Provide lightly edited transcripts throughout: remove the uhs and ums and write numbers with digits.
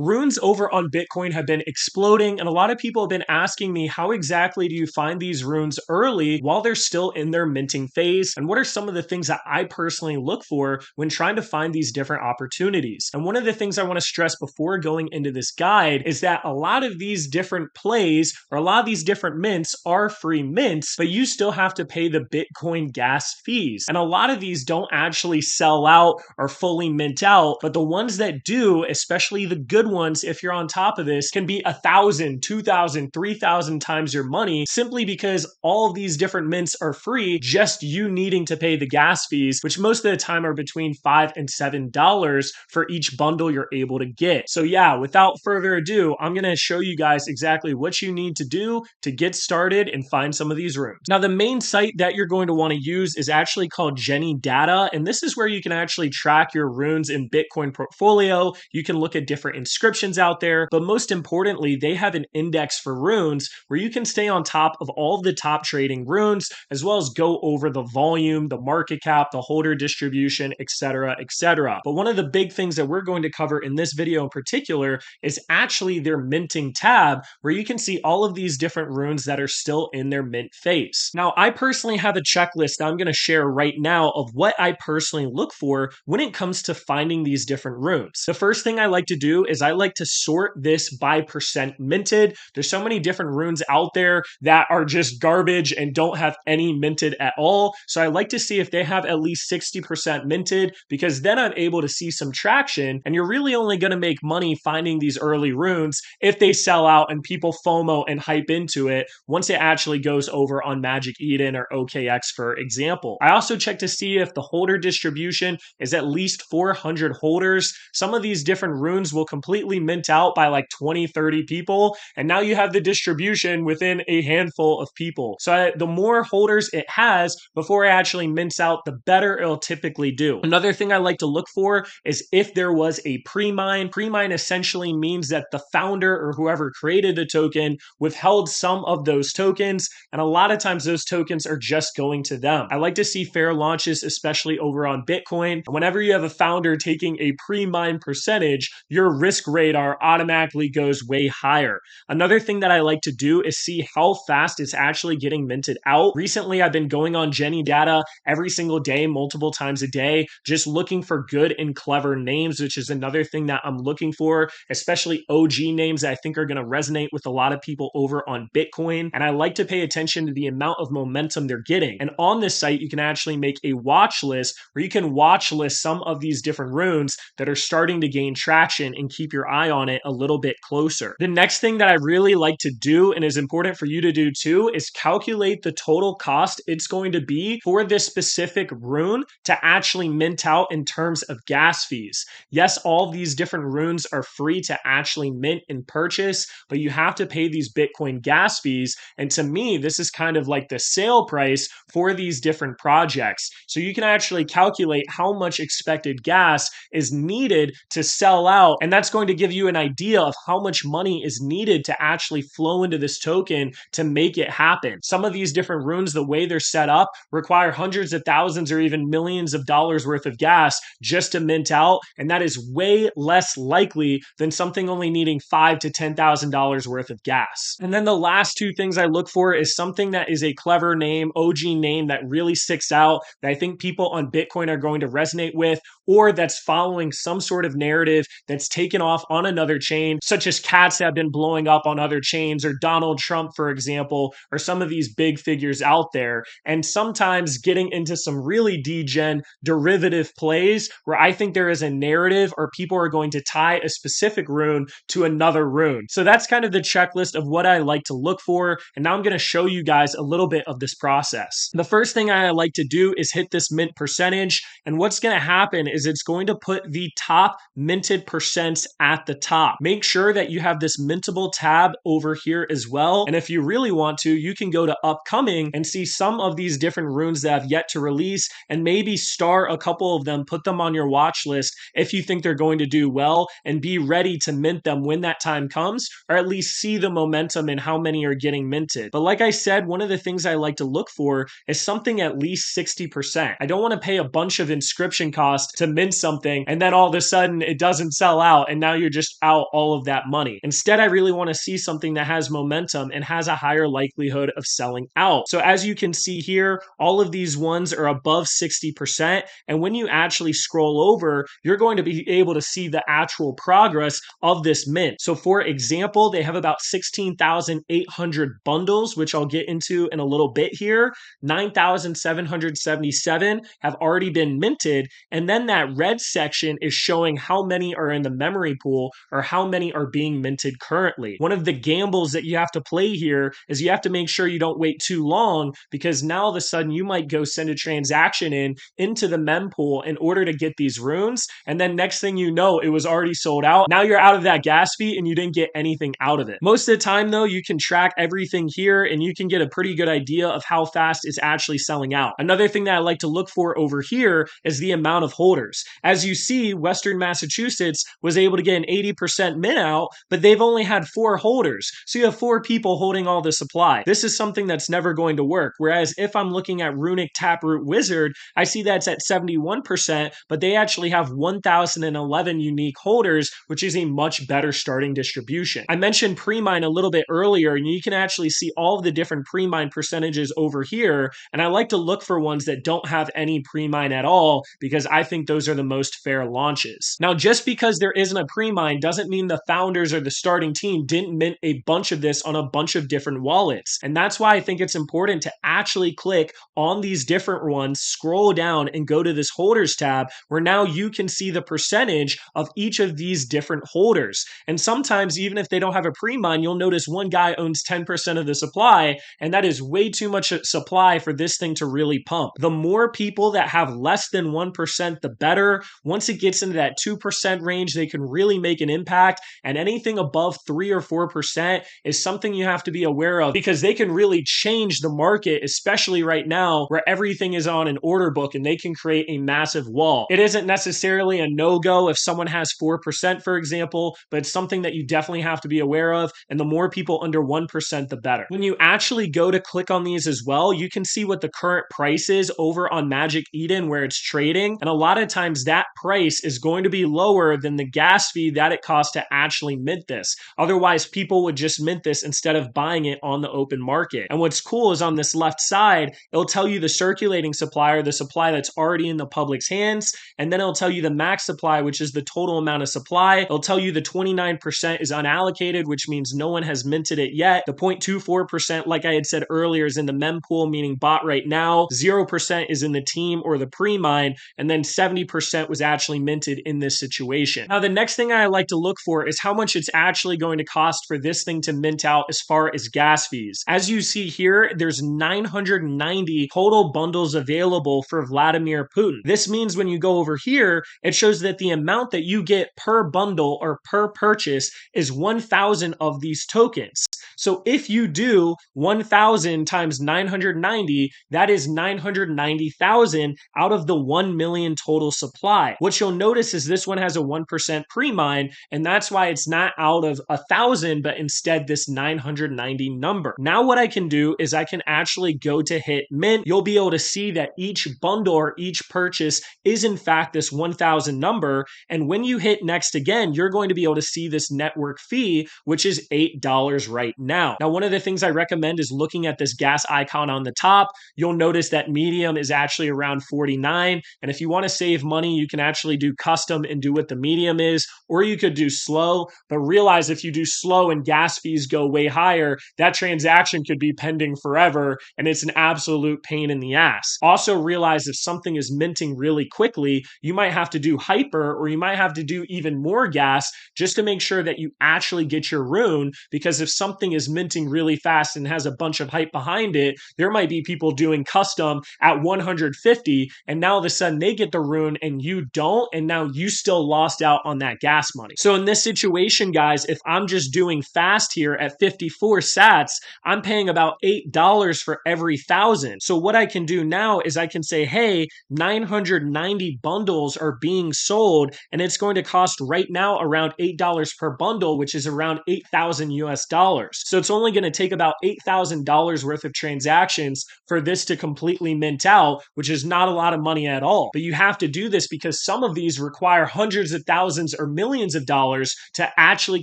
Runes over on Bitcoin have been exploding, and a lot of people have been asking me, how exactly do you find these runes early while they're still in their minting phase? And what are some of the things that I personally look for when trying to find these different opportunities? And one of the things I want to stress before going into this guide is that a lot of these different plays or a lot of these different mints are free mints, but you still have to pay the Bitcoin gas fees. And a lot of these don't actually sell out or fully mint out, but the ones that do, especially the good ones, if you're on top of this, can be 1,000, 2,000, 3,000 times your money simply because all of these different mints are free, just you needing to pay the gas fees, which most of the time are between $5 and $7 for each bundle you're able to get. So yeah, without further ado, I'm going to show you guys exactly what you need to do to get started and find some of these runes. Now, the main site that you're going to want to use is actually called Gennidata, and this is where you can actually track your runes in Bitcoin portfolio. You can look at different inscriptions out there, but most importantly, they have an index for runes where you can stay on top of all of the top trading runes, as well as go over the volume, the market cap, the holder distribution, etc., etc. But one of the big things that we're going to cover in this video in particular is actually their minting tab, where you can see all of these different runes that are still in their mint phase. Now, I personally have a checklist that I'm going to share right now of what I personally look for when it comes to finding these different runes. The first thing I like to do is I like to sort this by percent minted. There's so many different runes out there that are just garbage and don't have any minted at all. So I like to see if they have at least 60% minted, because then I'm able to see some traction, and you're really only going to make money finding these early runes if they sell out and people FOMO and hype into it once it actually goes over on Magic Eden or OKX, for example. I also check to see if the holder distribution is at least 400 holders. Some of these different runes will completely mint out by like 20, 30 people, and now you have the distribution within a handful of people. So the more holders it has before it actually mints out, the better it'll typically do. Another thing I like to look for is if there was a pre-mine. Pre-mine essentially means that the founder or whoever created the token withheld some of those tokens, and a lot of times those tokens are just going to them. I like to see fair launches, especially over on Bitcoin. Whenever you have a founder taking a pre-mine percentage, your risk radar automatically goes way higher. Another thing that I like to do is see how fast it's actually getting minted out. Recently, I've been going on Gennidata every single day, multiple times a day, just looking for good and clever names, which is another thing that I'm looking for, especially OG names that I think are going to resonate with a lot of people over on Bitcoin. And I like to pay attention to the amount of momentum they're getting. And on this site, you can actually make a watch list where you can watch list some of these different runes that are starting to gain traction and keep your eye on it a little bit closer. The next thing that I really like to do, and is important for you to do too, is calculate the total cost it's going to be for this specific rune to actually mint out in terms of gas fees. Yes, all these different runes are free to actually mint and purchase, but you have to pay these Bitcoin gas fees. And to me, this is kind of like the sale price for these different projects. So you can actually calculate how much expected gas is needed to sell out. And that's going to give you an idea of how much money is needed to actually flow into this token to make it happen. Some of these different runes, the way they're set up, require hundreds of thousands or even millions of dollars worth of gas just to mint out. And that is way less likely than something only needing $5,000 to $10,000 worth of gas. And then the last two things I look for is something that is a clever name, OG name that really sticks out, that I think people on Bitcoin are going to resonate with, or that's following some sort of narrative that's taken off on another chain, such as cats have been blowing up on other chains, or Donald Trump, for example, or some of these big figures out there. And sometimes getting into some really degen derivative plays where I think there is a narrative or people are going to tie a specific rune to another rune. So that's kind of the checklist of what I like to look for. And now I'm going to show you guys a little bit of this process. The first thing I like to do is hit this mint percentage. And what's going to happen is it's going to put the top minted percents at the top. Make sure that you have this mintable tab over here as well. And if you really want to, you can go to upcoming and see some of these different runes that have yet to release, and maybe star a couple of them, put them on your watch list if you think they're going to do well, and be ready to mint them when that time comes, or at least see the momentum in how many are getting minted. But like I said, one of the things I like to look for is something at least 60%. I don't want to pay a bunch of inscription costs to mint something, and then all of a sudden it doesn't sell out, and now you're just out all of that money. Instead, I really want to see something that has momentum and has a higher likelihood of selling out. So as you can see here, all of these ones are above 60%. And when you actually scroll over, you're going to be able to see the actual progress of this mint. So for example, they have about 16,800 bundles, which I'll get into in a little bit here. 9,777 have already been minted. And then that red section is showing how many are in the memory pool or how many are being minted currently. One of the gambles that you have to play here is you have to make sure you don't wait too long, because now all of a sudden you might go send a transaction into the mem pool in order to get these runes. And then next thing you know, it was already sold out. Now you're out of that gas fee and you didn't get anything out of it. Most of the time though, you can track everything here and you can get a pretty good idea of how fast it's actually selling out. Another thing that I like to look for over here is the amount of holders. As you see, Western Massachusetts was able to get an 80% mint out, but they've only had 4 holders. So you have 4 people holding all the supply. This is something that's never going to work. Whereas if I'm looking at Runic Taproot Wizard, I see that's at 71%, but they actually have 1,011 unique holders, which is a much better starting distribution. I mentioned pre-mine a little bit earlier, and you can actually see all of the different pre-mine percentages over here. And I like to look for ones that don't have any pre-mine at all, because I think those are the most fair launches. Now, just because there isn't a pre-mine doesn't mean the founders or the starting team didn't mint a bunch of this on a bunch of different wallets. And that's why I think it's important to actually click on these different ones, scroll down and go to this holders tab, where now you can see the percentage of each of these different holders. And sometimes even if they don't have a pre-mine, you'll notice one guy owns 10% of the supply, and that is way too much supply for this thing to really pump. The more people that have less than 1%, the better. Once it gets into that 2% range, they can really make an impact, and anything above 3 or 4% is something you have to be aware of, because they can really change the market, especially right now where everything is on an order book, and they can create a massive wall. It isn't necessarily a no-go if someone has 4%, for example, but it's something that you definitely have to be aware of, and the more people under 1%, the better. When you actually go to click on these as well, you can see what the current price is over on Magic Eden where it's trading, and a lot of times that price is going to be lower than the gas fee that it costs to actually mint this. Otherwise, people would just mint this instead of buying it on the open market. And what's cool is on this left side, it'll tell you the circulating supply, or the supply that's already in the public's hands, and then it'll tell you the max supply, which is the total amount of supply. It'll tell you the 29% is unallocated, which means no one has minted it yet. The 0.24%, like I had said earlier, is in the mem pool, meaning bought right now. 0% is in the team or the pre-mine, and then 70% was actually minted in this situation. Now, the next thing I like to look for is how much it's actually going to cost for this thing to mint out as far as gas fees. As you see here, there's 990 total bundles available for Vladimir Putin. This means when you go over here, it shows that the amount that you get per bundle or per purchase is 1,000 of these tokens. So if you do 1,000 times 990, that is 990,000 out of the 1 million total supply. What you'll notice is this one has a 1% pre-mine, and that's why it's not out of 1,000, but instead this 990 number. Now what I can do is I can actually go to hit mint. You'll be able to see that each bundle or each purchase is in fact this 1,000 number. And when you hit next again, you're going to be able to see this network fee, which is $8 right now. Now, one of the things I recommend is looking at this gas icon on the top. You'll notice that medium is actually around 49. And if you want to save money, you can actually do custom and do what the medium is, or you could do slow. But realize if you do slow and gas fees go way higher, that transaction could be pending forever, and it's an absolute pain in the ass. Also realize if something is minting really quickly, you might have to do hyper, or you might have to do even more gas just to make sure that you actually get your rune, because if something is minting really fast and has a bunch of hype behind it, there might be people doing custom at 150, and now all of a sudden they get the rune and you don't, and now you still lost out on that gas money. So in this situation, guys, if I'm just doing fast here at 54 sats, I'm paying about $8 for every 1,000. So what I can do now is I can say, hey, 990 bundles are being sold, and it's going to cost right now around $8 per bundle, which is around 8,000 US dollars. So it's only going to take about $8,000 worth of transactions for this to completely mint out, which is not a lot of money at all. But you have to do this because some of these require hundreds of thousands or millions of dollars to actually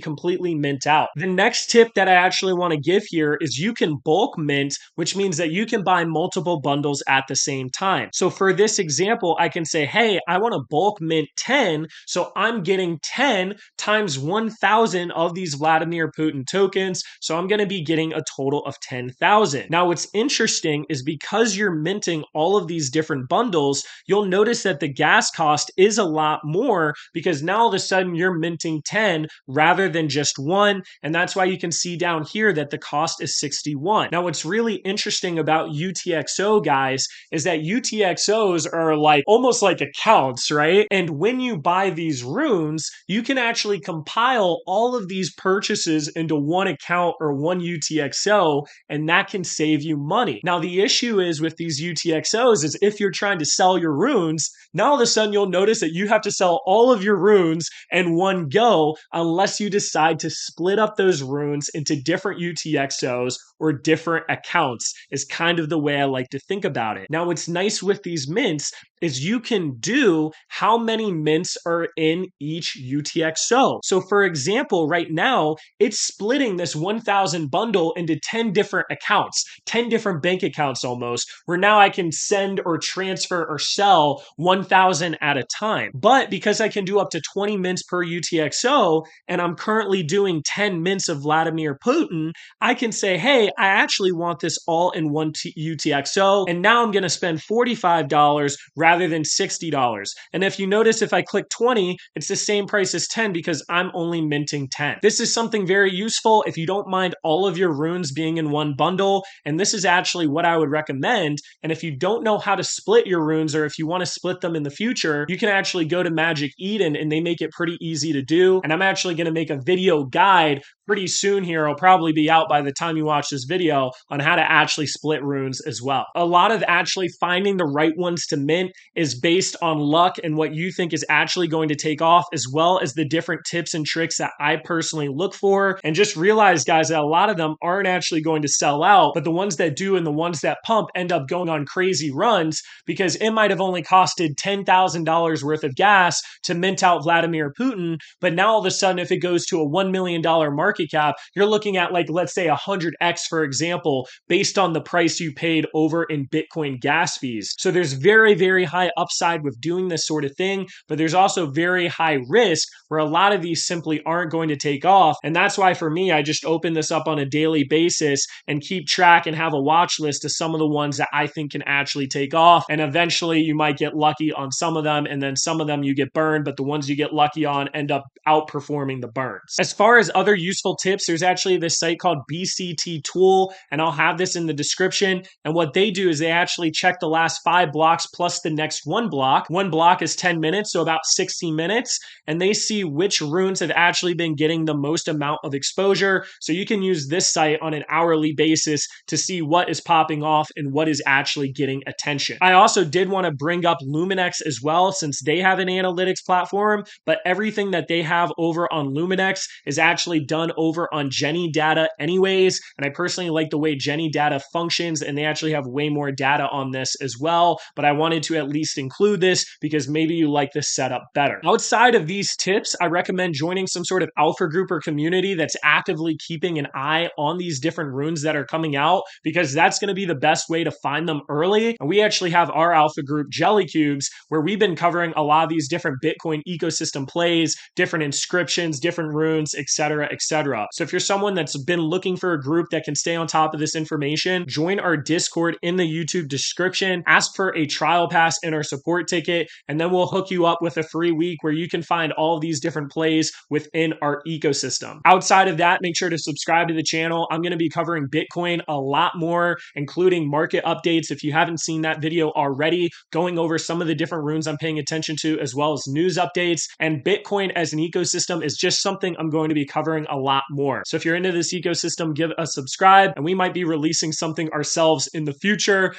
completely mint out. The next tip that I actually want to give here is you can bulk mint, which means that you can buy multiple bundles at the same time. So for this example, I can say, hey, I want to bulk mint 10, so I'm getting 10 times 1,000 of these Vladimir Putin tokens, so I'm going to be getting a total of 10,000. Now, what's interesting is because you're minting all of these different bundles, you'll notice that the gas cost is a lot more because now all of a sudden you're minting 10 rather than just one, and that's why you can see down here that the cost is 61. Now, what's really interesting about UTXO, guys, is that UTXOs are like almost like accounts, right? And when you buy these runes, you can actually compile all of these purchases into one account or one UTXO, and that can save you money. Now, the issue is with these UTXOs is if you're trying to sell your runes, now all of a sudden you'll notice that you have to sell all of your runes in one go unless you decide to split up those runes into different UTXOs or different accounts is kind of the way I like to think about it. Now, what's nice with these mints is you can do how many mints are in each UTXO. So for example, right now, it's splitting this 1,000 bundle into 10 different accounts, 10 different bank accounts almost, where now I can send or transfer or sell 1,000 at a time. But because I can do up to 20 mints per UTXO, and I'm currently doing 10 mints of Vladimir Putin, I can say, hey, I actually want this all in one UTXO, and now I'm going to spend $45 rather than $60. And if you notice, if I click 20, it's the same price as 10 because I'm only minting 10. This is something very useful if you don't mind all of your runes being in one bundle, and this is actually what I would recommend. And if you don't know how to split your runes, or if you want to split them in the future, you can actually go to Magic Eden and they make it pretty easy to do. And I'm actually going to make a video guide pretty soon here. It'll probably be out by the time you watch this video on how to actually split runes as well. A lot of actually finding the right ones to mint is based on luck and what you think is actually going to take off, as well as the different tips and tricks that I personally look for. And just realize, guys, that a lot of them aren't actually going to sell out, but the ones that do and the ones that pump end up going on crazy runs because it might have only costed $10,000 worth of gas to mint out Vladimir Putin, but now all of a sudden, if it goes to a $1 million market cap, you're looking at, like, let's say 100x, for example, based on the price you paid over in Bitcoin gas fees. So there's very, very high upside with doing this sort of thing, but there's also very high risk where a lot of these simply aren't going to take off. And that's why for me, I just open this up on a daily basis and keep track and have a watch list of some of the ones that I think can actually take off. And eventually you might get lucky on some of them, and then some of them you get burned, but the ones you get lucky on end up outperforming the burns. As far as other useful tips, there's actually this site called BCT Tool, and I'll have this in the description. And what they do is they actually check the last 5 blocks plus the next one block. One block is 10 minutes, so about 60 minutes, and they see which runes have actually been getting the most amount of exposure. So you can use this site on an hourly basis to see what is popping off and what is actually getting attention. I also did want to bring up Luminex as well, since they have an analytics platform, but everything that they have over on Luminex is actually done over on Gennidata anyways. And I personally like the way Gennidata functions, and they actually have way more data on this as well. But I wanted to at least include this because maybe you like this setup better. Outside of these tips, I recommend joining some sort of alpha group or community that's actively keeping an eye on these different runes that are coming out, because that's going to be the best way to find them early. And we actually have our alpha group, Jelly Cubes, where we've been covering a lot of these different Bitcoin ecosystem plays, different inscriptions, different runes, etc., etc. So if you're someone that's been looking for a group that can stay on top of this information, join our Discord in the YouTube description, ask for a trial pass and our support ticket, and then we'll hook you up with a free week where you can find all of these different plays within our ecosystem. Outside of that, make sure to subscribe to the channel. I'm going to be covering Bitcoin a lot more, including market updates. If you haven't seen that video already, going over some of the different runes I'm paying attention to, as well as news updates. And Bitcoin as an ecosystem is just something I'm going to be covering a lot more. So if you're into this ecosystem, give us a subscribe, and we might be releasing something ourselves in the future.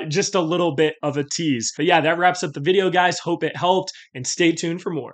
Just a little bit of a tease. But yeah, that wraps up the video, guys. Hope it helped, and stay tuned for more.